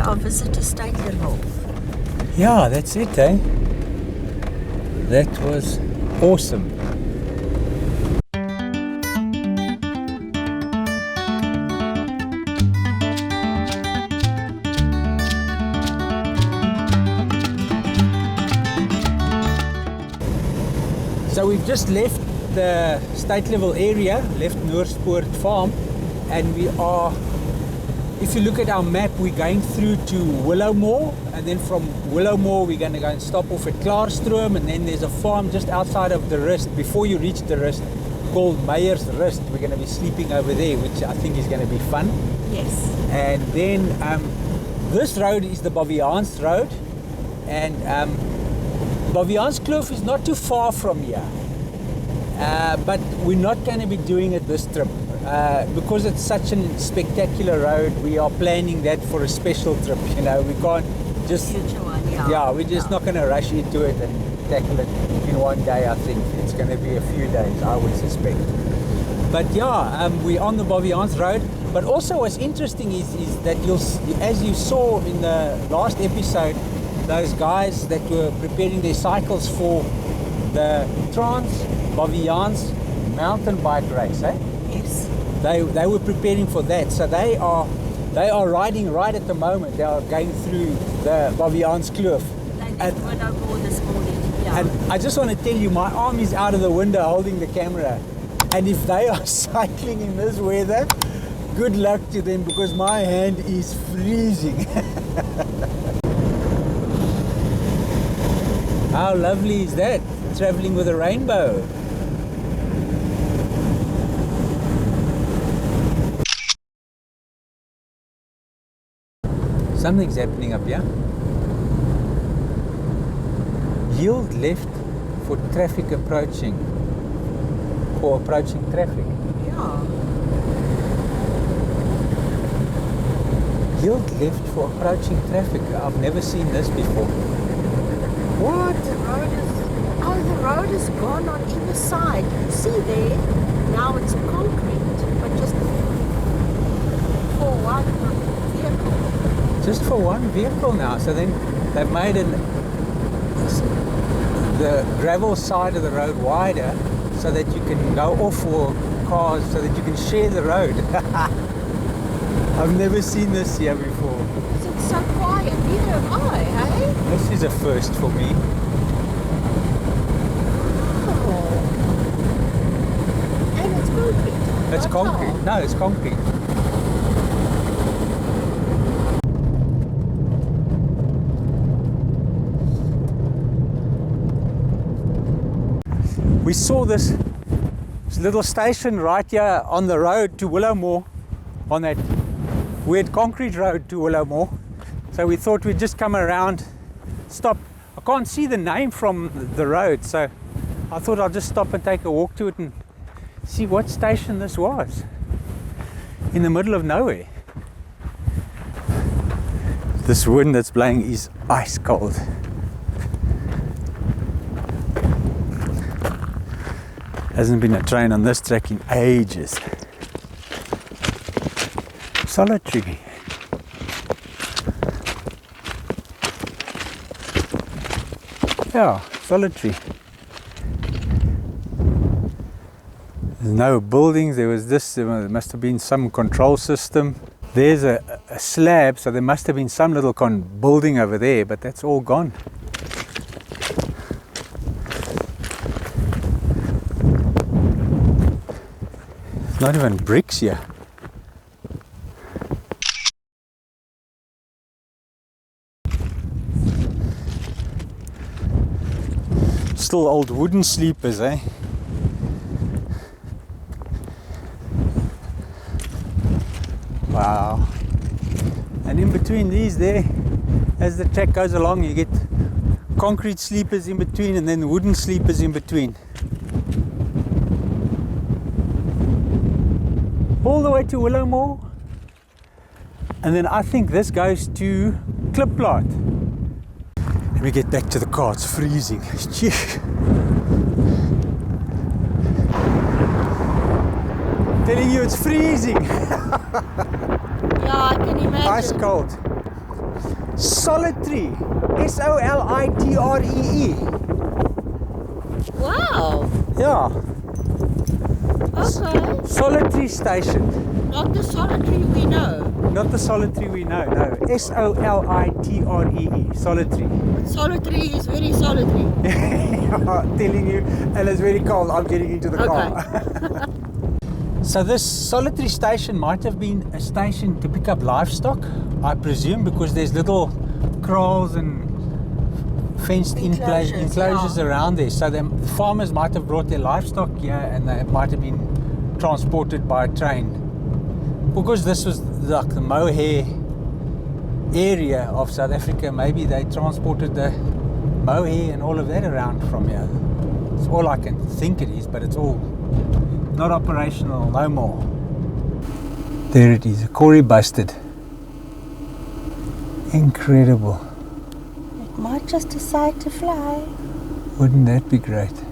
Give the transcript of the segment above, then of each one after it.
our visit to Steytlerville. Yeah, that's it, eh? That was awesome. So we've just left the Steytlerville area, left Noorspoort Farm, and we are, if you look at our map, we're going through to Willowmore, and then from Willowmore we're going to go and stop off at Klaarstroom, and then there's a farm just outside of the Rust, before you reach the Rust, called Meyer's Rust. We're going to be sleeping over there, which I think is going to be fun. Yes. And then this road is the Baviaanskloof road, and Baviaanskloof is not too far from here, but we're not going to be doing it this trip because it's such a spectacular road. We are planning that for a special trip, you know. We can't just Future one, yeah. yeah, we're just not going to rush into it and tackle it in one day. I think it's going to be a few days, I would suspect. But yeah, we're on the Baviaanskloof road. But also what's interesting is that as you saw in the last episode, those guys that were preparing their cycles for the Baviaanskloof mountain bike race, eh? Yes. They were preparing for that, so they are riding right at the moment. They are going through the Baviaanskloof. They went on board this morning. Yeah. And I just want to tell you, my arm is out of the window holding the camera, and if they are cycling in this weather, good luck to them, because my hand is freezing. How lovely is that? Traveling with a rainbow. Something's happening up here. Yield left for traffic approaching. For approaching traffic. Yeah. Yield left for approaching traffic. I've never seen this before. What? The road is gone on either side. See there? Now it's concrete, but just for one vehicle. Just for one vehicle now. So then they've made the gravel side of the road wider so that you can go off for cars, so that you can share the road. I've never seen this here before. It's so quiet. Neither have I, eh? This is a first for me. And it's concrete. It's concrete. No, it's concrete. We saw this little station right here on the road to Willowmore, on that weird concrete road to Willowmore. So we thought we'd just come around, stop. I can't see the name from the road, so I thought I'll just stop and take a walk to it and see what station this was. In the middle of nowhere. This wind that's blowing is ice cold. Hasn't been a train on this track in ages. Solitary. Yeah, solitary. There's no buildings. There must have been some control system. There's a slab, so there must have been some little building over there, but that's all gone. Not even bricks here. Still old wooden sleepers, eh? Wow. And in between these there, as the track goes along, you get concrete sleepers in between and then wooden sleepers in between. All the way to Willowmore, and then I think this goes to Klippplaat. And we get back to the car, it's freezing. Telling you it's freezing. Yeah, I can imagine. Ice cold. Solitary. S-O-L-I-T-R-E-E. Wow. Yeah. Okay. Solitary station. Not the solitary we know. Not the solitary we know, no. S-O-L-I-T-R-E-E. Solitary. Solitary is very solitary. Telling you, and it's very cold. I'm getting into the car. So this solitary station might have been a station to pick up livestock, I presume, because there's little kraals and fenced enclosures around there. So the farmers might have brought their livestock here, and they might have been transported by train. Because this was like the mohair area of South Africa, maybe they transported the mohair and all of that around from here. It's all I can think it is, but it's all not operational no more. There it is, a Kori bustard. Incredible. It might just decide to fly. Wouldn't that be great?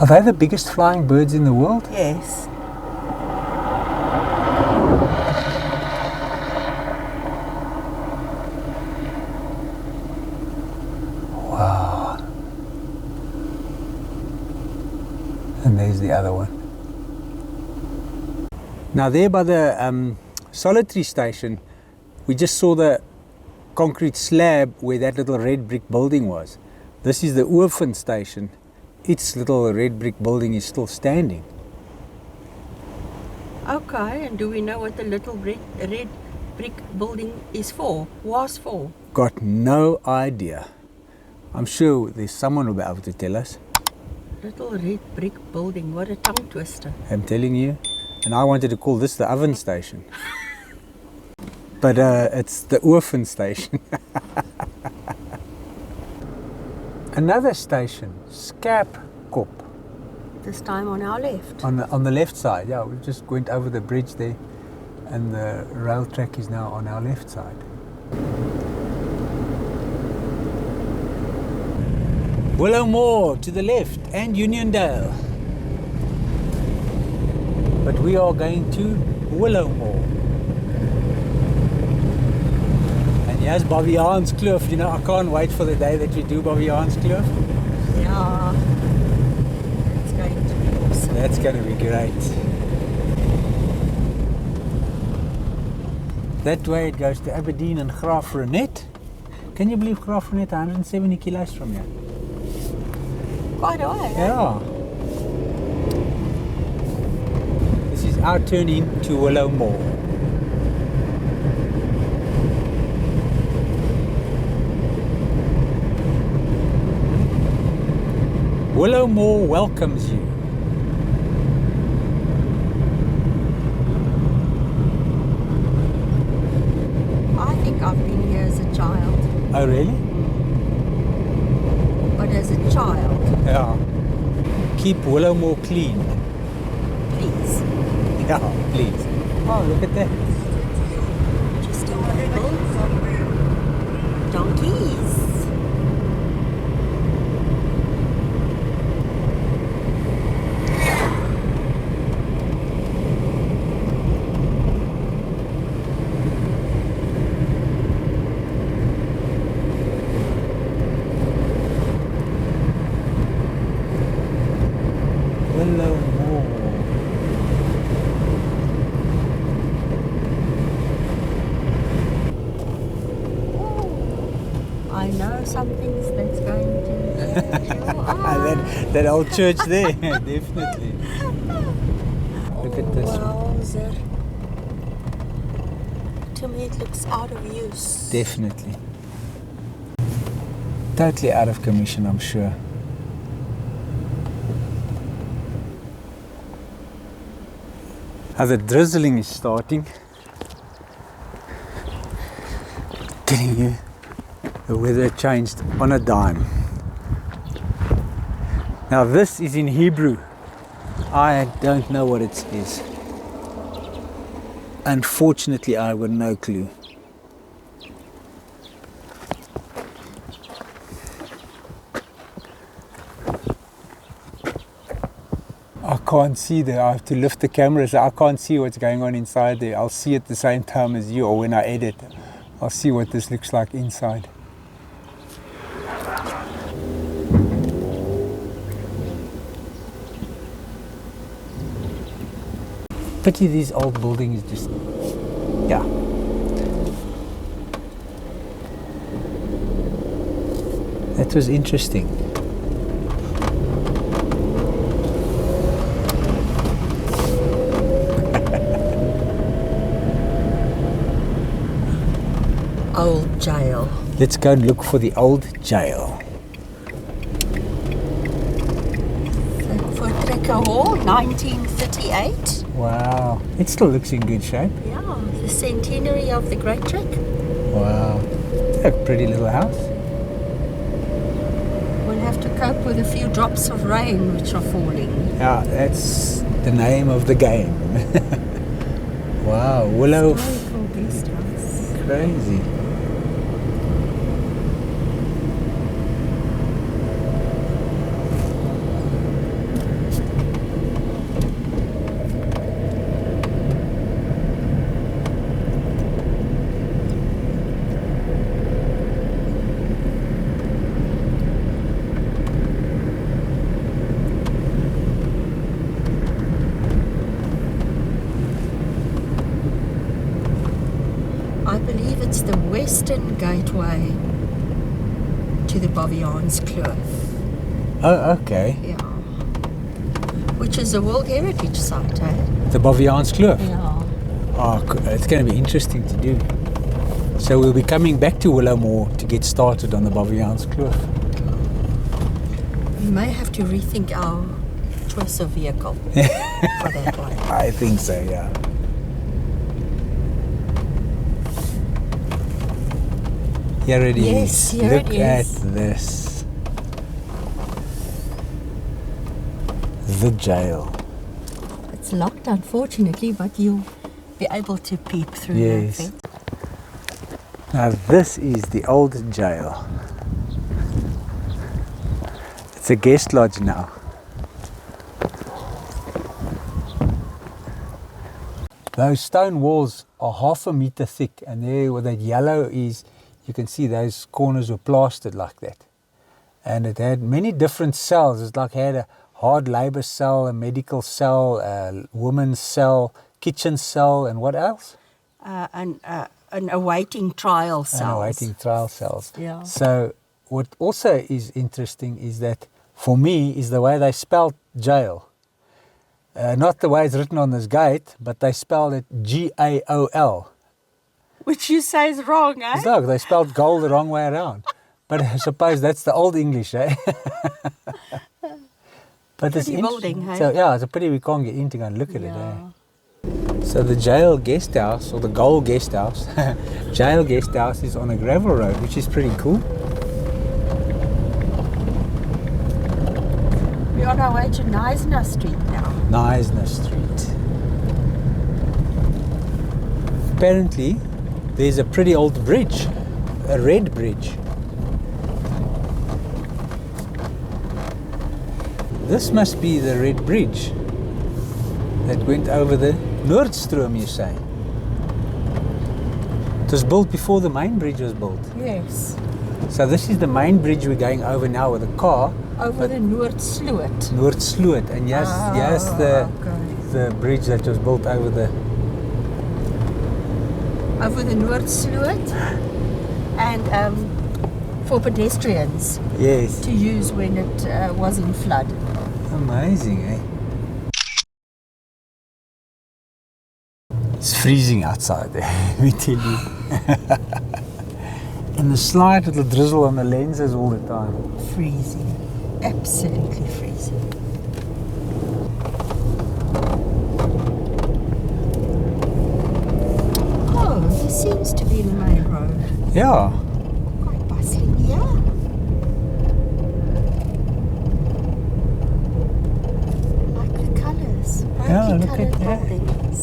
Are they the biggest flying birds in the world? Yes. Wow. And there's the other one. Now there by the solitary station, we just saw the concrete slab where that little red brick building was. This is the Orphan station. Its little red brick building is still standing. Okay, and do we know what the little red brick building is for? Was for? Got no idea. I'm sure there's someone who'll be able to tell us. Little red brick building, what a tongue twister. I'm telling you. And I wanted to call this the oven station. But it's the Orphan station. Another station, Skapkop. This time on our left. On the left side, yeah. We just went over the bridge there, and the rail track is now on our left side. Willowmore to the left, and Uniondale. But we are going to Willowmore. And here's Baviaanskloof. You know, I can't wait for the day that we do Baviaanskloof. Yeah. It's going to be awesome. That's going to be great. That way it goes to Aberdeen and Graafrenet. Can you believe Graafrenet 170 kilos from here? Quite a way. Yeah. This is our turn in to Willowmore. Willowmore welcomes you. I think I've been here as a child. Oh really? But as a child, Yeah. Keep Willowmore clean. please. Yeah, please. Oh, look at that. Interesting people. Donkeys. Willowmore. I know some things that's going to catch your eye. that old church there, definitely. Look at this one. Wowzer. To me it looks out of use. Definitely. Totally out of commission, I'm sure. Now the drizzling is starting. Telling you, the weather changed on a dime. Now this is in Hebrew. I don't know what it says. Unfortunately, I've got no clue. I can't see there. I have to lift the camera so I can't see what's going on inside there. I'll see at the same time as you, or when I edit, I'll see what this looks like inside. Pity these old buildings just, yeah. That was interesting. Old jail. Let's go and look for the old jail. For Trekker Hall, 1938. Wow, it still looks in good shape. Yeah, the centenary of the Great Trek. Wow, it's a pretty little house. We'll have to cope with a few drops of rain which are falling. Yeah, that's the name of the game. Wow, Willow. Historical guest house. Crazy. I believe it's the western gateway to the Baviaanskloof. Oh, okay. Yeah. Which is a World Heritage Site, eh? The Baviaanskloof. Yeah. Oh, it's going to be interesting to do. So we'll be coming back to Willowmore to get started on the Baviaanskloof. We may have to rethink our choice of vehicle for that one. I think so, yeah. Here it Yes, is. here Look it is. at this. The jail. It's locked, unfortunately, but you'll be able to peep through Yes. the fence. Now this is the old jail. It's a guest lodge now. Those stone walls are 1/2 meter thick, and there where that yellow is, you can see those corners were plastered like that. And it had many different cells. It's like it had a hard labor cell, a medical cell, a woman's cell, kitchen cell, and what else? An awaiting trial cells. And awaiting trial cells. Yeah. So what also is interesting is that, for me, is the way they spelled jail. Not the way it's written on this gate, but they spelled it G-A-O-L. Which you say is wrong, eh? It's like they spelled gold the wrong way around. But I suppose that's the old English, eh? But it's Pretty building, interesting. hey? So, yeah, it's a pity we can't get in to go and look at it, eh? So the jail guest house, or the gold guest house, jail guest house is on a gravel road, which is pretty cool. We're on our way to Neisner Street now. Neisner Street. Apparently, there's a pretty old bridge, a red bridge. This must be the red bridge that went over the Noordstroom, you say? It was built before the main bridge was built. Yes. So this is the main bridge we're going over now with a car. Over the Noordsloot. Noordsloot, and here's the bridge that was built over the Noordsloot, and for pedestrians yes. to use when it was in flood. Amazing, eh? It's freezing outside there, let me tell you. And the slight little drizzle on the lenses all the time. Freezing. Absolutely freezing. Oh, this seems to be the main road. Yeah. Quite bustling here. Like the colours. Yeah, Brightly look at coloured that. buildings.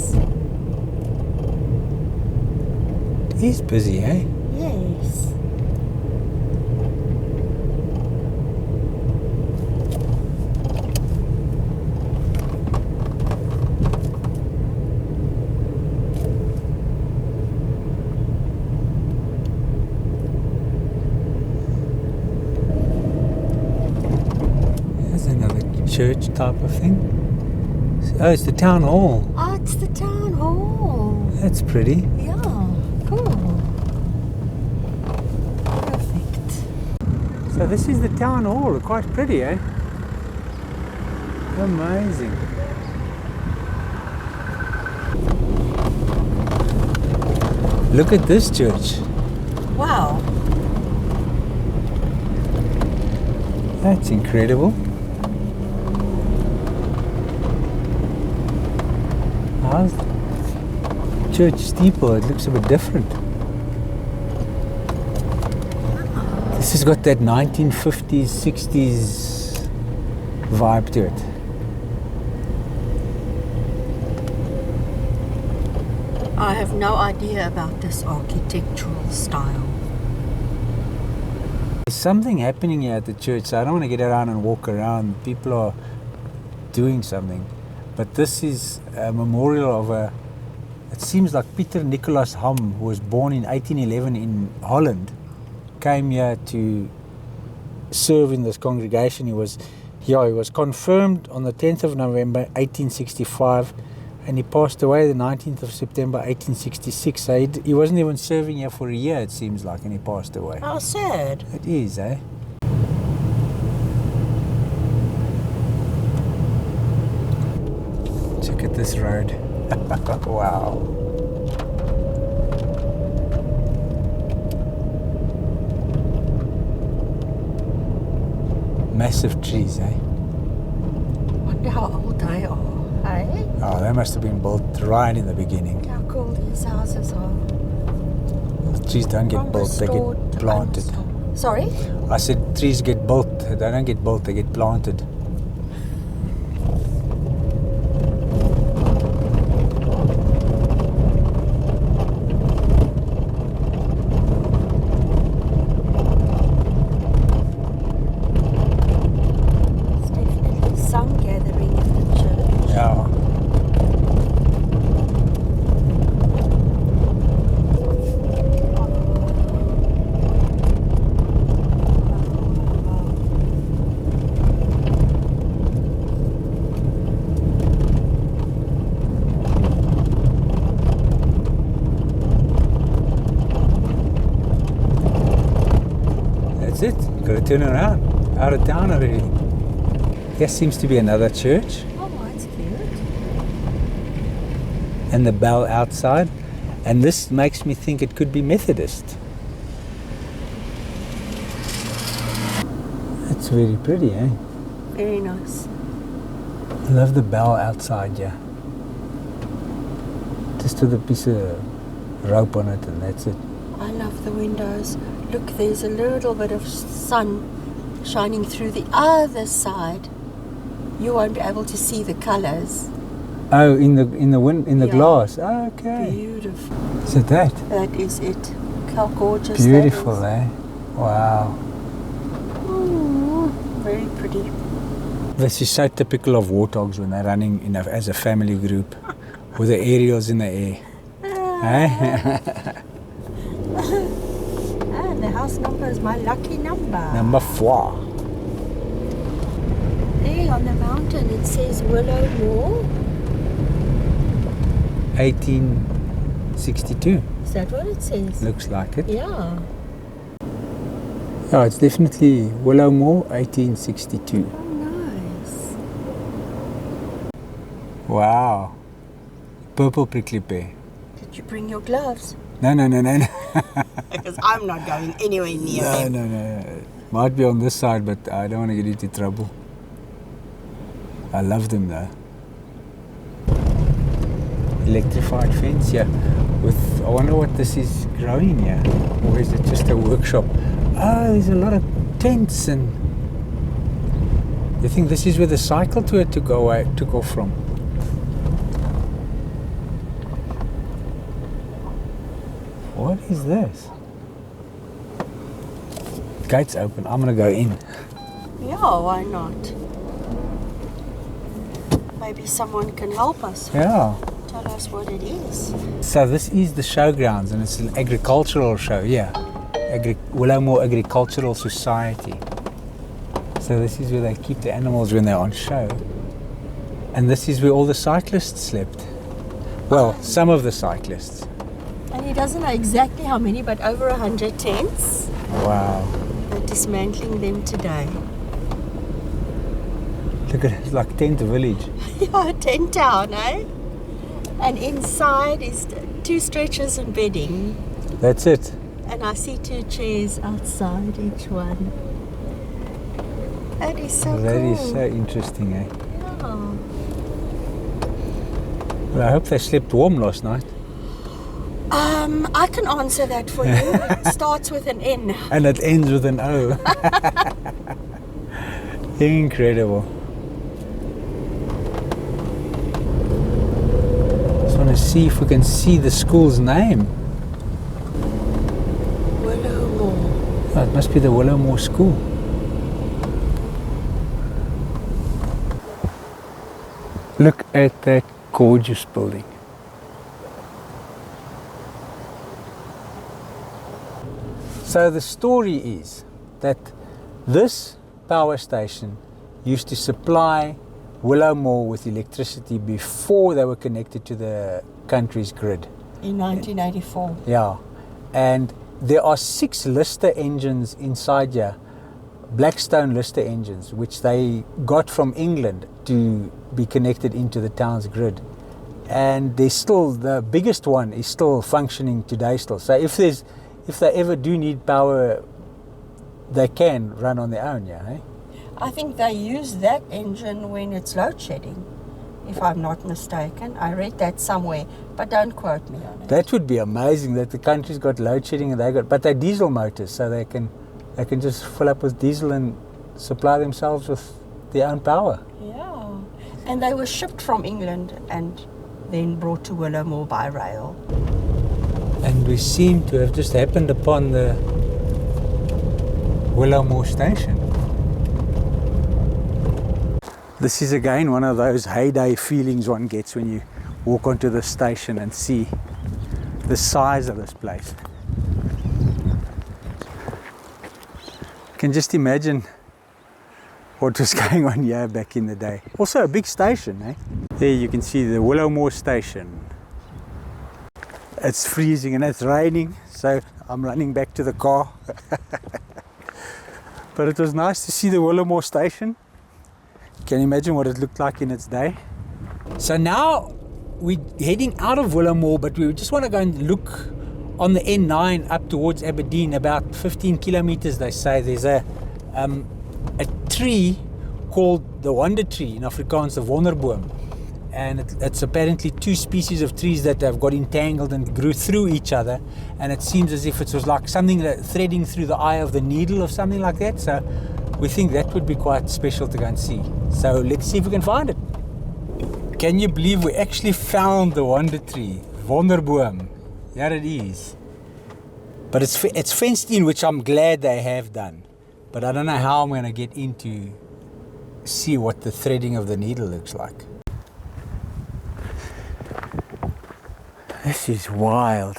He's busy, eh? Yes. church type of thing. Oh, it's the town hall. Oh, it's the town hall. That's pretty. Yeah, cool. Perfect. So this is the town hall. Quite pretty, eh? Amazing. Look at this church. Wow. That's incredible. How's the church steeple? It looks a bit different. This has got that 1950s, 60s vibe to it. I have no idea about this architectural style. There's something happening here at the church, so I don't want to get around and walk around. People are doing something. But this is a memorial of it seems like Peter Nicolaas Ham, who was born in 1811 in Holland, came here to serve in this congregation. He was confirmed on the 10th of November 1865, and he passed away the 19th of September 1866. So he wasn't even serving here for a year, it seems like, and he passed away. How sad. It is, eh? Check at this road. Wow. Massive trees, eh? Wonder how old they are, hey? Oh, they must have been built right in the beginning. How cool these houses are. The trees don't get From built, they restored get to planted. unrestored. Sorry? I said trees get built, they don't get built, they get planted. It's definitely sun gathering at the church. Yeah. That's it. Got to turn around. Out of town already. There seems to be another church. Oh, that's cute. And the bell outside. And this makes me think it could be Methodist. It's very pretty, eh? Very nice. I love the bell outside, yeah. Just with a piece of rope on it, and that's it. I love the windows. Look, there's a little bit of sun shining through the other side. You won't be able to see the colors. Oh, in the Yeah. glass. Oh, okay. Beautiful. Is it that? That is it. Look how gorgeous Beautiful, that is. eh? Wow. Very pretty. This is so typical of warthogs when they're running as a family group with the aerials in the air. Eh? And the house number is my lucky number. Number 4. There on the mountain it says Willowmore. 1862. Is that what it says? Looks like it. Yeah. Oh, it's definitely Willowmore, 1862. Oh, nice. Wow. Purple prickly pear. Did you bring your gloves? No. Because I'm not going anywhere near them. No. Might be on this side, but I don't want to get into trouble. I love them though. Electrified fence, yeah. I wonder what this is growing here. Or is it just a workshop? Oh, there's a lot of tents and... You think this is where the cycle tour took off from? What is this? Gates open. I'm gonna go in. Yeah, why not? Maybe someone can help us. Yeah. Tell us what it is. So this is the showgrounds, and it's an agricultural show. Yeah. Willowmore Agricultural Society. So this is where they keep the animals when they're on show. And this is where all the cyclists slept. Well, some of the cyclists. And he doesn't know exactly how many, but over 100 tents. Wow. They're dismantling them today. Look at it, it's like tent village. Yeah, tent town, eh? And inside is 2 stretchers and bedding. That's it. And I see 2 chairs outside each one. That is so cool. That is so interesting, eh? Yeah. Well, I hope they slept warm last night. I can answer that for you. It starts with an N. And it ends with an O. Incredible. Just want to see if we can see the school's name. Willowmore. Oh, it must be the Willowmore School. Look at that gorgeous building. So the story is that this power station used to supply Willowmore with electricity before they were connected to the country's grid. In 1984. Yeah, and there are 6 Lister engines inside here, Blackstone Lister engines, which they got from England to be connected into the town's grid. And there's still, the biggest one is still functioning today still. So if they ever do need power, they can run on their own, yeah, eh? I think they use that engine when it's load shedding, if I'm not mistaken. I read that somewhere, but don't quote me on it. That would be amazing that the country's got load shedding and but they're diesel motors, so they can just fill up with diesel and supply themselves with their own power. Yeah, and they were shipped from England and then brought to Willowmore by rail. And we seem to have just happened upon the Willowmore station. This is again one of those heyday feelings one gets when you walk onto the station and see the size of this place. You can just imagine what was going on here back in the day. Also a big station, eh? There you can see the Willowmore station. It's freezing and it's raining, so I'm running back to the car. But it was nice to see the Willowmore station. Can you imagine what it looked like in its day? So now we're heading out of Willowmore, but we just want to go and look on the N9 up towards Aberdeen, about 15 kilometers they say. There's a tree called the wonder tree, in Afrikaans the wonderboom. And it's apparently 2 species of trees that have got entangled and grew through each other, and it seems as if it was like something that threading through the eye of the needle or something like that. So we think that would be quite special to go and see. So let's see if we can find it. Can you believe we actually found the wonder tree, wonderboom? Here it is. But it's fenced in, which I'm glad they have done. But I don't know how I'm going to get in to see what the threading of the needle looks like. This is wild.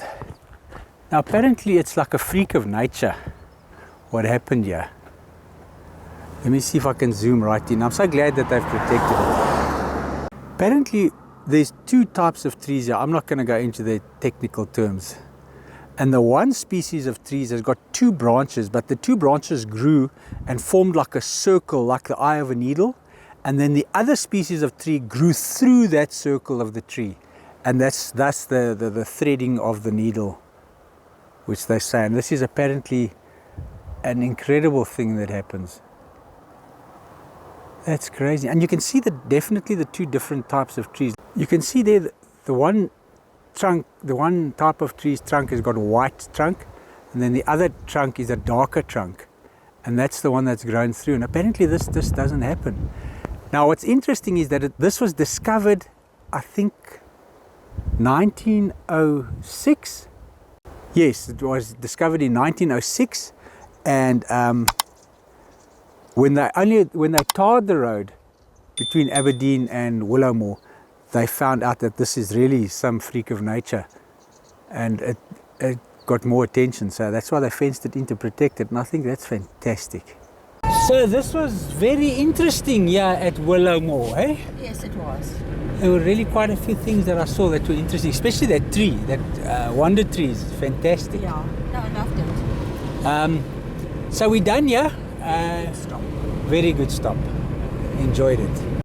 Now apparently it's like a freak of nature what happened here. Let me see if I can zoom right in. I'm so glad that they've protected it. Apparently there's 2 types of trees here. I'm not going to go into the technical terms. And the one species of trees has got 2 branches, but the 2 branches grew and formed like a circle, like the eye of a needle. And then the other species of tree grew through that circle of the tree. And that's the threading of the needle, which they say. And this is apparently an incredible thing that happens. That's crazy. And you can see definitely the 2 different types of trees. You can see there the one trunk, the one type of tree's trunk has got a white trunk, and then the other trunk is a darker trunk. And that's the one that's grown through. And apparently this doesn't happen. Now what's interesting is that this was discovered, I think, 1906. Yes, it was discovered in 1906, and when they tarred the road between Aberdeen and Willowmore, they found out that this is really some freak of nature, and it got more attention. So that's why they fenced it in to protect it, and I think that's fantastic. So this was very interesting here at Willowmore, eh? Yes, it was. There were really quite a few things that I saw that were interesting, especially that tree, that wonder tree is fantastic. Yeah, no, I loved it. So we're done here. Stop. Very good stop. Enjoyed it.